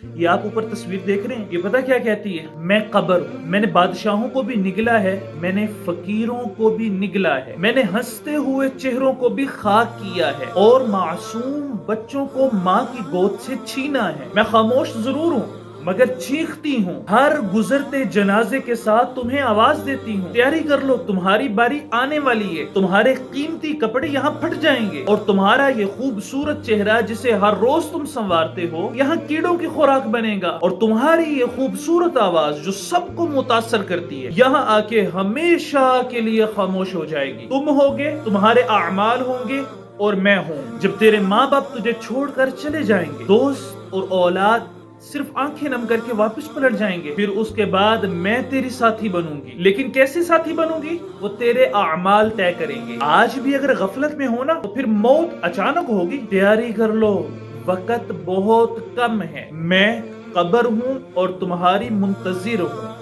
یہ آپ اوپر تصویر دیکھ رہے ہیں، یہ پتہ کیا کہتی ہے؟ میں قبر ہوں، میں نے بادشاہوں کو بھی نگلا ہے، میں نے فقیروں کو بھی نگلا ہے، میں نے ہنستے ہوئے چہروں کو بھی خاک کیا ہے اور معصوم بچوں کو ماں کی گود سے چھینا ہے۔ میں خاموش ضرور ہوں مگر چیختی ہوں، ہر گزرتے جنازے کے ساتھ تمہیں آواز دیتی ہوں، تیاری کر لو، تمہاری باری آنے والی ہے، تمہارے قیمتی کپڑے یہاں پھٹ جائیں گے اور تمہارا یہ خوبصورت چہرہ جسے ہر روز تم سنوارتے ہو یہاں کیڑوں کی خوراک بنے گا، اور تمہاری یہ خوبصورت آواز جو سب کو متاثر کرتی ہے یہاں آ کے ہمیشہ کے لیے خاموش ہو جائے گی۔ تم ہوگے، تمہارے اعمال ہوں گے اور میں ہوں۔ جب تیرے ماں باپ تجھے چھوڑ کر چلے جائیں گے، دوست اور اولاد صرف آنکھیں نم کر کے واپس پلٹ جائیں گے، پھر اس کے بعد میں تیری ساتھی بنوں گی، لیکن کیسے ساتھی بنوں گی وہ تیرے اعمال طے کریں گے۔ آج بھی اگر غفلت میں ہونا تو پھر موت اچانک ہوگی، تیاری کر لو، وقت بہت کم ہے، میں قبر ہوں اور تمہاری منتظر ہوں۔